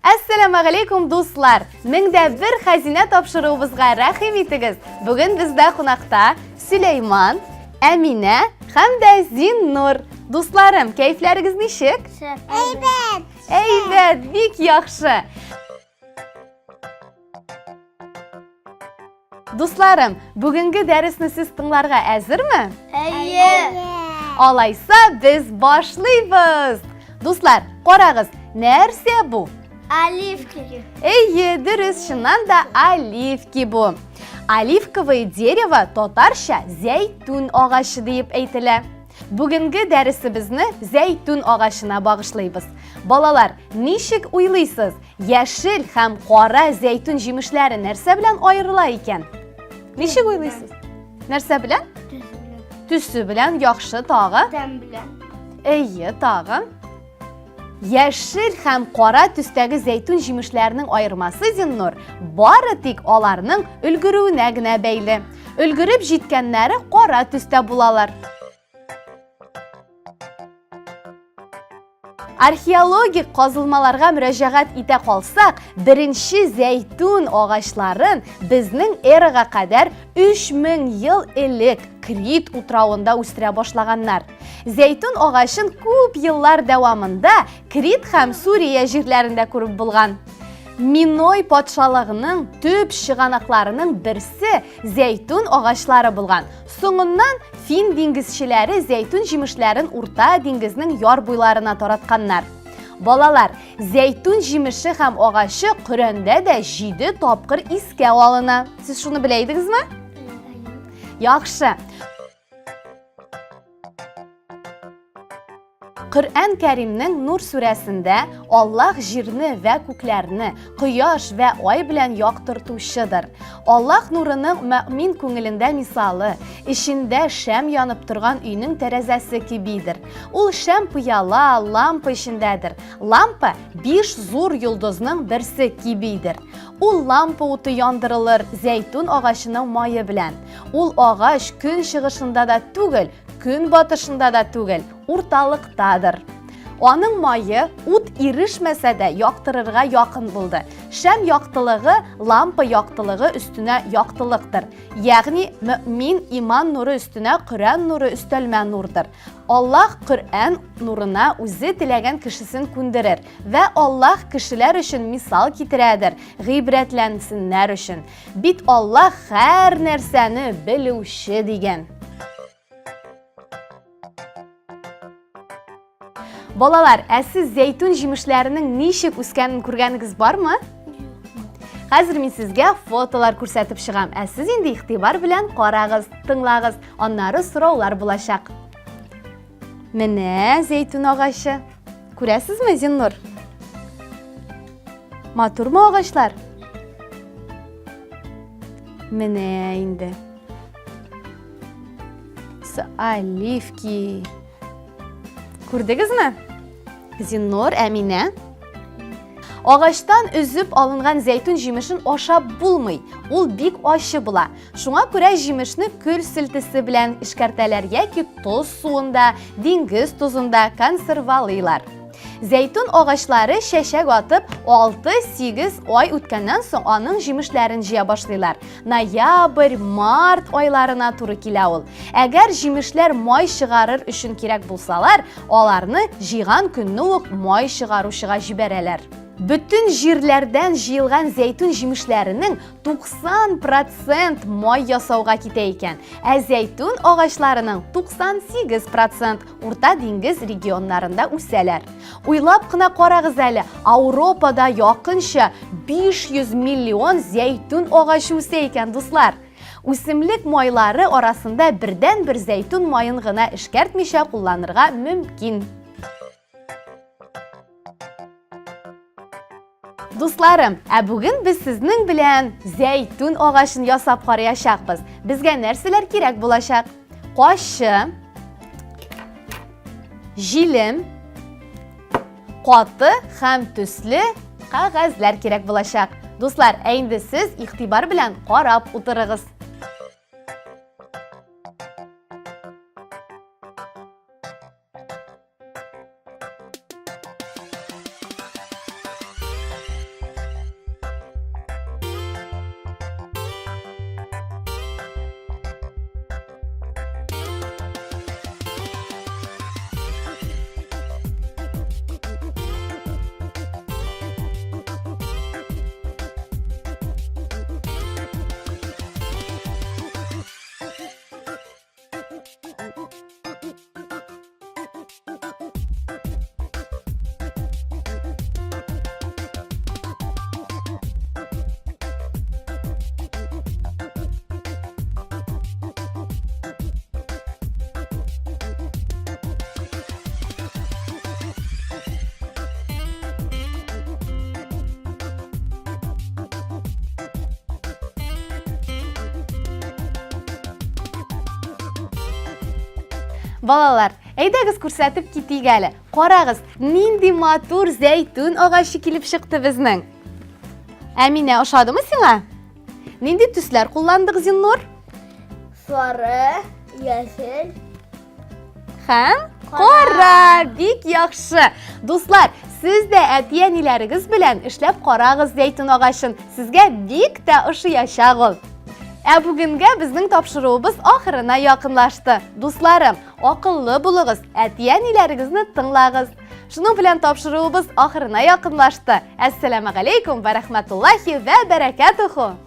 Assalamu alaikum dostlar. Mingda bir xazina topshiruvimizga rahim etiniz. Bugun bizda qonaqda Süleyman, Amina hamda Zinnur. Do'stlarim, kayflaringiz nechik? Evet. Aybat, bek yaxshi. Do'stlarim, bugungi darsni siz tinglarga hozirmi? Hayır. Olaysa biz boshlaymiz. Do'stlar, qarag'iz, narsa bu? Оливки. Durust, shundan da olivki bu. Olivkovoy дерево totarsha zaytun og'achi deb aytiladi. Bugungi darsimizni zaytun og'achina bag'ishlaymiz. Bolalar, nechik o'ylaysiz? Yashil ham qora zaytun jimishlari narsa bilan ayrilar ekan? Nechik o'ylaysiz? Narsa bilan? Tusi bilan, yaxshi tog'i? Tog'im. Yashil ham qora tusdagi zaytun jimishlarining ayirmasi Zinnur bari tek ularning ulguruvigina bayli. Ulgurib jetganlari qora tusda bo'lalar. Arxeologik qazilmalarga murojaat eta qolsak, birinchi zaytun og'achlarin bizning eraga qadar 3000 yil ilk Krit o'trovida o'stira boshlaganlar. Zaytun og'achin ko'p yillar davomida Krit ham Suriya yerlarida ko'rib bo'lgan. Minoy podshohligining tub shig'anoqlarining birsi zaytun og'achlari bo'lgan. So'ngidan Fin dengizchilari zaytun jimishlarini O'rta dengizning yor bo'ylarına taratganlar. Bolalar, zaytun jimishi ham og'achi Qur'onda da 7 topqir esga olinadi. Siz shuni bilaydingizmi? Yaxshi. Qur'on Karimning Nur surasida Alloh yerni va ko'klarni, quyosh va oy bilan yoqtirtuvchidir. Alloh nurining mu'min ko'ngilida misoli, ishida sham yonib turgan uyning tarazasi kabidir. U sham piyala, lampa ishindadir. Lampa 5 zo'r yulduzning birsi kabidir. U lampa o'ti yondirilir zaytun og'achining moyi bilan. U og'ach kun shig'ishida da tugul, kun botishida da tugul, o'rtaliqdadir. Onun moyi o't erishmasa-da yoqtirishga yaqin bo'ldi. Sham yoqtiligi lampa yoqtiligi ustuna yoqtiliqdir. Ya'ni mu'min iymon nuri ustuna Qur'on nuri ustalma nurdir. Alloh Qur'on nurina o'zi tilagan kishisin ko'ndirir va Alloh kishilar uchun misol keltiradir, g'ibratlansinlar uchun. Bit Alloh har narsani biluvchi degan. Bolalar, siz zaytun jimishlarining nechik o'sganini ko'rganingiz bormi? Hozir men sizga fotolar ko'rsatib chiqam. Siz endi e'tibor bilan qarag'iz, tinglag'iz, onlari so'rovlar bo'lashaq. Mana zaytun og'achi. Ko'rasizmi, Zinnur? Maturmi og'achlar? Mana endi. Olivki. Ko'rdingizmi? Zinnur, Amina. Og'achdan üzüb olingan zaytun jimishin oshab bo'lmay, ul bek oshi bo'la. Shunga ko'ra jimishni ko'l siltisi bilan ishkartalar yoki tuz suvida, dengiz tuzida konservalaylar. Zaytun og'achlari shashak otib 6-8 oy o'tgandan so'ng uning jimishlarini jiya boshlaylar. Noyabr, mart oylarına to'g'ri keladi. Agar jimishlar moy chiqarir uchun kerak bo'lsalar, ularni jigan kunni moy chiqaruvchiga jibaralar. Bütün yerlardan jiyilgan zaytun jimishlarining 90% moy yasauga ketay ekan. Zaytun og'achlarining 98% O'rta dengiz regionlarida o'salar. O'ylab qina qarag'iz, Avropada yaqincha 500 million zaytun og'achi o'sa ekan do'stlar. O'simlik moylari orasida birdan bir zaytun moyin g'ina ishkartmisha qo'llanirga mumkin. Do'stlarim, bugun biz sizning bilan zaytun og'achini yasab qarayashaqmiz. Bizga narsalar kerak bo'lashaq? Qo'shim, жилем, каты һәм төсле кагазьләр кирәк булачак. Дуслар, инде сез игътибар белән карап утырыгыз. Балалар, әйдәгез күрсәтеп китик әле. Карагыз, нинди матур зәйтүн агачы килеп чыкты безнең. Әминә, ошадымы сиңа? Нинди төсләр кулландык, Зиннур? Сары, яшел. Һәм кара, бик яхшы. Дуслар, сез дә әти-әниләрегез белән эшләп карагыз зәйтүн агачын. Сезгә бик тә ошаячак ул. Бүгенгә безнең тапшыруыбыз ахырына якынлашты. Дусларым, акыллы булыгыз, әти-әниләрегезне тыңлагыз. Шуның белән тапшыруыбыз ахырына якынлашты. Әссәламу алейкум ва рахматуллахи ва баракатуху.